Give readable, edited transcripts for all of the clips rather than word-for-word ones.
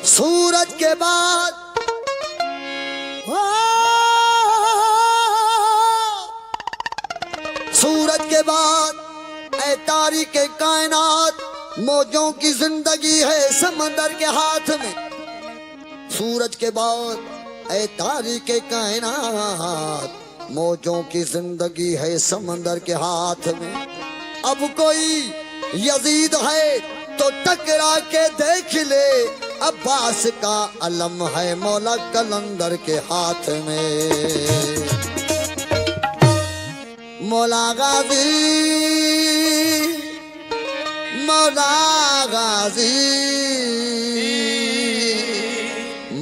सूरज के बाद सूरज के बाद ऐ तारीक़ कायनात, मौजों की जिंदगी है समंदर के हाथ में। सूरज के बाद ऐ तारीक़ कायनात, मौजों की जिंदगी है समंदर के हाथ में। अब कोई यजीद है तो टकरा के देख ले, अब्बास का अलम है मौला कलंदर के हाथ में। मौला गाजी, मौला गाजी,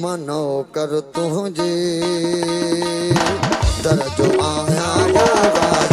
मनो कर तुझे दर्द आया गाजी।